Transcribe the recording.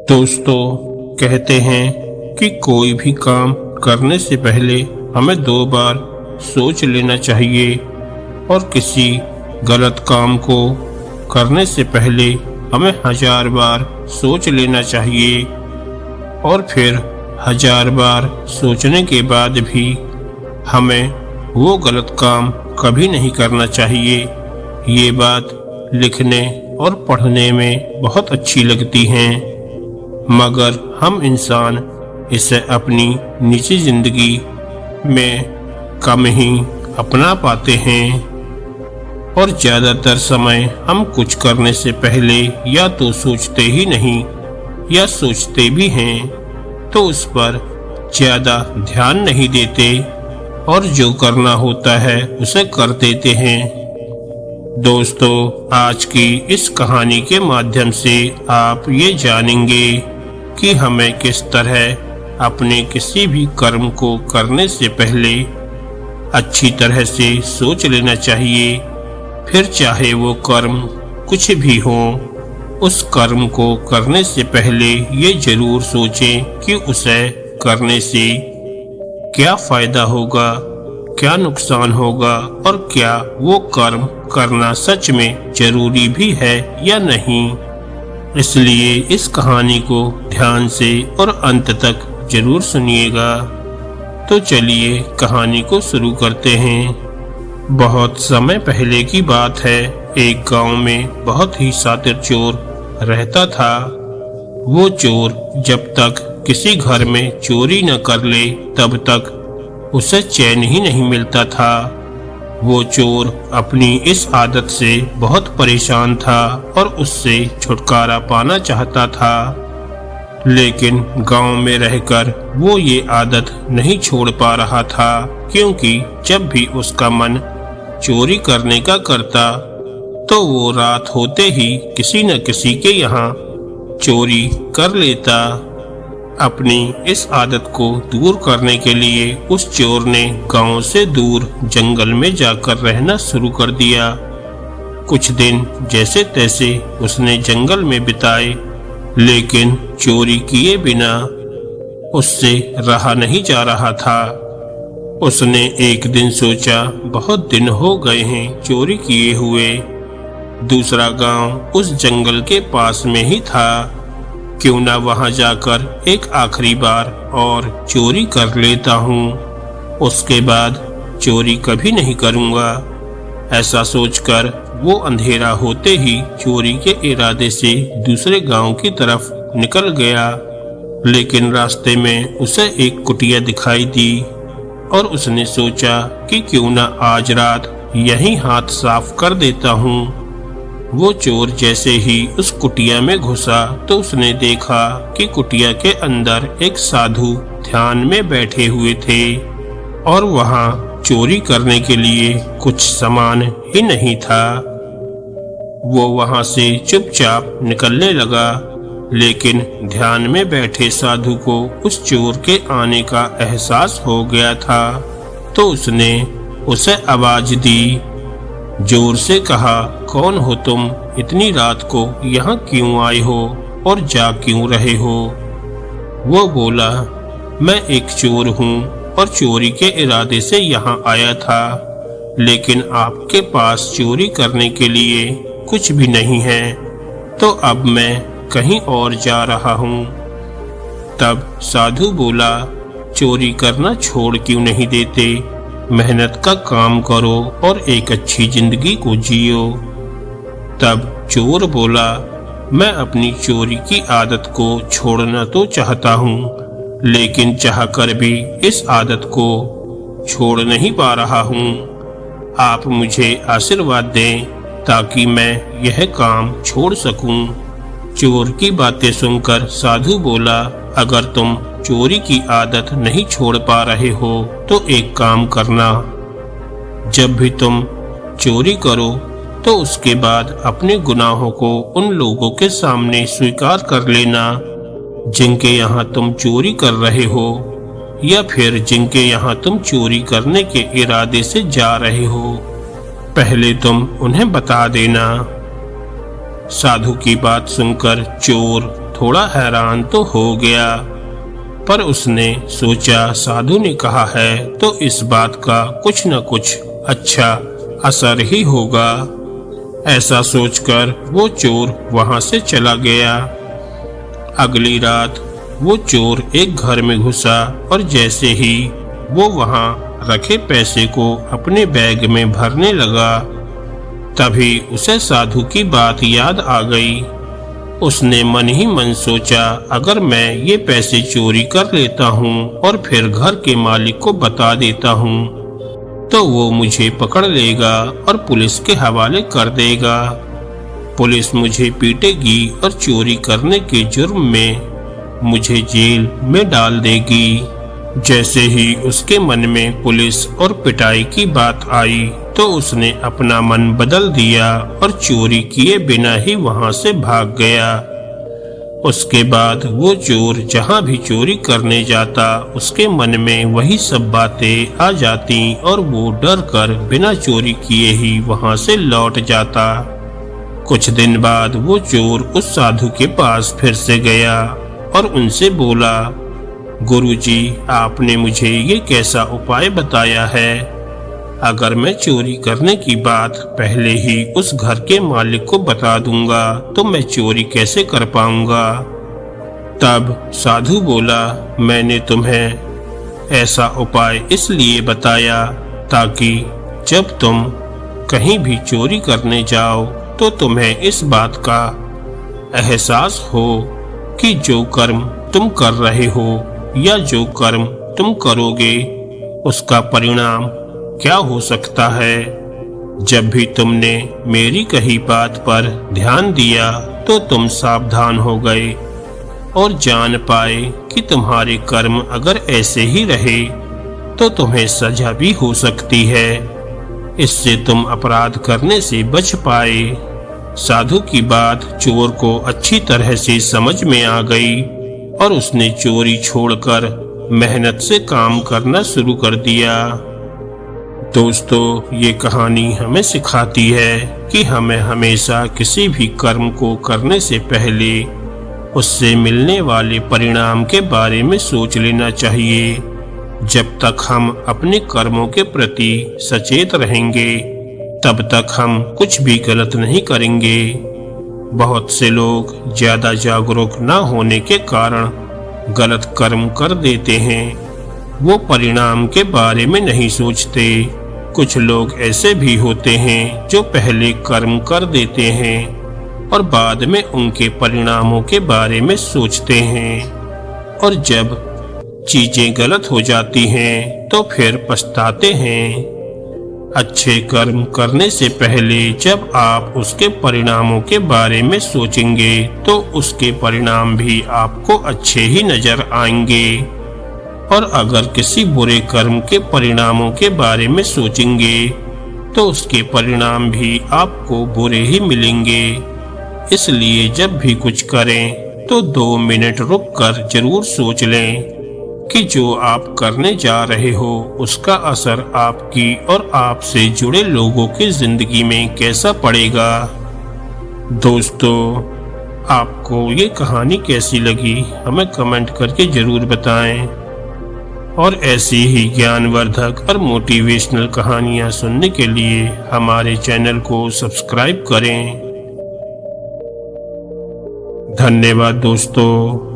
दोस्तों, कहते हैं कि कोई भी काम करने से पहले हमें 2 बार सोच लेना चाहिए और किसी गलत काम को करने से पहले हमें 1000 बार सोच लेना चाहिए और फिर 1000 बार सोचने के बाद भी हमें वो गलत काम कभी नहीं करना चाहिए। ये बात लिखने और पढ़ने में बहुत अच्छी लगती हैं, मगर हम इंसान इसे अपनी निजी जिंदगी में कम ही अपना पाते हैं और ज़्यादातर समय हम कुछ करने से पहले या तो सोचते ही नहीं या सोचते भी हैं तो उस पर ज़्यादा ध्यान नहीं देते और जो करना होता है उसे कर देते हैं। दोस्तों, आज की इस कहानी के माध्यम से आप ये जानेंगे कि हमें किस तरह अपने किसी भी कर्म को करने से पहले अच्छी तरह से सोच लेना चाहिए। फिर चाहे वो कर्म कुछ भी हो, उस कर्म को करने से पहले ये जरूर सोचें कि उसे करने से क्या फायदा होगा, क्या नुकसान होगा और क्या वो कर्म करना सच में जरूरी भी है या नहीं। इसलिए इस कहानी को ध्यान से और अंत तक जरूर सुनिएगा। तो चलिए कहानी को शुरू करते हैं। बहुत समय पहले की बात है, एक गांव में बहुत ही शातिर चोर रहता था। वो चोर जब तक किसी घर में चोरी न कर ले तब तक उसे चैन ही नहीं मिलता था। वो चोर अपनी इस आदत से बहुत परेशान था और उससे छुटकारा पाना चाहता था, लेकिन गांव में रहकर वो ये आदत नहीं छोड़ पा रहा था, क्योंकि जब भी उसका मन चोरी करने का करता तो वो रात होते ही किसी न किसी के यहाँ चोरी कर लेता। अपनी इस आदत को दूर करने के लिए उस चोर ने गांव से दूर जंगल में जाकर रहना शुरू कर दिया। कुछ दिन जैसे तैसे उसने जंगल में बिताए, लेकिन चोरी किए बिना उससे रहा नहीं जा रहा था। उसने एक दिन सोचा, बहुत दिन हो गए हैं चोरी किए हुए। दूसरा गांव उस जंगल के पास में ही था, क्यों ना वहां जाकर एक आखिरी बार और चोरी कर लेता हूँ, उसके बाद चोरी कभी नहीं करूँगा। ऐसा सोचकर वो अंधेरा होते ही चोरी के इरादे से दूसरे गांव की तरफ निकल गया, लेकिन रास्ते में उसे एक कुटिया दिखाई दी और उसने सोचा कि क्यों ना आज रात यहीं हाथ साफ कर देता हूँ। वो चोर जैसे ही उस कुटिया में घुसा तो उसने देखा कि कुटिया के अंदर एक साधु ध्यान में बैठे हुए थे और वहाँ चोरी करने के लिए कुछ सामान ही नहीं था। वो वहाँ से चुपचाप निकलने लगा, लेकिन ध्यान में बैठे साधु को उस चोर के आने का एहसास हो गया था, तो उसने उसे आवाज दी, जोर से कहा, कौन हो तुम? इतनी रात को यहाँ क्यों आए हो और जा क्यों रहे हो? वो बोला, मैं एक चोर हूँ और चोरी के इरादे से यहाँ आया था, लेकिन आपके पास चोरी करने के लिए कुछ भी नहीं है, तो अब मैं कहीं और जा रहा हूँ। तब साधु बोला, चोरी करना छोड़ क्यों नहीं देते? मेहनत का काम करो और एक अच्छी जिंदगी को जियो। तब चोर बोला, मैं अपनी चोरी की आदत को छोड़ना तो चाहता हूँ, लेकिन चाहकर भी इस आदत को छोड़ नहीं पा रहा हूँ। आप मुझे आशीर्वाद दें ताकि मैं यह काम छोड़ सकूं। चोर की बातें सुनकर साधु बोला, अगर तुम चोरी की आदत नहीं छोड़ पा रहे हो तो एक काम करना, जब भी तुम चोरी करो तो उसके बाद अपने गुनाहों को उन लोगों के सामने स्वीकार कर लेना जिनके यहाँ तुम चोरी कर रहे हो, या फिर जिनके यहाँ तुम चोरी करने के इरादे से जा रहे हो। पहले तुम उन्हें बता देना। साधु की बात सुनकर चोर थोड़ा हैरान तो हो गया, पर उसने सोचा साधु ने कहा है तो इस बात का कुछ न कुछ अच्छा असर ही होगा। ऐसा सोचकर वो चोर वहां से चला गया। अगली रात वो चोर एक घर में घुसा और जैसे ही वो वहां रखे पैसे को अपने बैग में भरने लगा, तभी उसे साधु की बात याद आ गई। उसने मन ही मन सोचा, अगर मैं ये पैसे चोरी कर लेता हूँ और फिर घर के मालिक को बता देता हूँ तो वो मुझे पकड़ लेगा और पुलिस के हवाले कर देगा। पुलिस मुझे पीटेगी और चोरी करने के जुर्म में मुझे जेल में डाल देगी। जैसे ही उसके मन में पुलिस और पिटाई की बात आई तो उसने अपना मन बदल दिया और चोरी किए बिना ही वहां से भाग गया। उसके बाद वो चोर जहां भी चोरी करने जाता उसके मन में वही सब बातें आ जाती और वो डर कर बिना चोरी किए ही वहां से लौट जाता। कुछ दिन बाद वो चोर उस साधु के पास फिर से गया और उनसे बोला, गुरुजी, आपने मुझे ये कैसा उपाय बताया है? अगर मैं चोरी करने की बात पहले ही उस घर के मालिक को बता दूंगा तो मैं चोरी कैसे कर पाऊंगा? तब साधु बोला, मैंने तुम्हें ऐसा उपाय इसलिए बताया ताकि जब तुम कहीं भी चोरी करने जाओ तो तुम्हें इस बात का एहसास हो कि जो कर्म तुम कर रहे हो या जो कर्म तुम करोगे उसका परिणाम क्या हो सकता है। जब भी तुमने मेरी कही बात पर ध्यान दिया तो तुम सावधान हो गए और जान पाए कि तुम्हारे कर्म अगर ऐसे ही रहे तो तुम्हें सजा भी हो सकती है। इससे तुम अपराध करने से बच पाए। साधु की बात चोर को अच्छी तरह से समझ में आ गई और उसने चोरी छोड़कर मेहनत से काम करना शुरू कर दिया। दोस्तों, ये कहानी हमें सिखाती है कि हमें हमेशा किसी भी कर्म को करने से पहले उससे मिलने वाले परिणाम के बारे में सोच लेना चाहिए। जब तक हम अपने कर्मों के प्रति सचेत रहेंगे तब तक हम कुछ भी गलत नहीं करेंगे। बहुत से लोग ज्यादा जागरूक न होने के कारण गलत कर्म कर देते हैं। वो परिणाम के बारे में नहीं सोचते। कुछ लोग ऐसे भी होते हैं जो पहले कर्म कर देते हैं और बाद में उनके परिणामों के बारे में सोचते हैं, और जब चीजें गलत हो जाती हैं तो फिर पछताते हैं। अच्छे कर्म करने से पहले जब आप उसके परिणामों के बारे में सोचेंगे तो उसके परिणाम भी आपको अच्छे ही नजर आएंगे, और अगर किसी बुरे कर्म के परिणामों के बारे में सोचेंगे तो उसके परिणाम भी आपको बुरे ही मिलेंगे। इसलिए जब भी कुछ करें तो 2 मिनट रुककर जरूर सोच लें कि जो आप करने जा रहे हो उसका असर आपकी और आपसे जुड़े लोगों की जिंदगी में कैसा पड़ेगा। दोस्तों, आपको ये कहानी कैसी लगी हमें कमेंट करके जरूर बताएं, और ऐसी ही ज्ञानवर्धक और मोटिवेशनल कहानियां सुनने के लिए हमारे चैनल को सब्सक्राइब करें। धन्यवाद दोस्तों।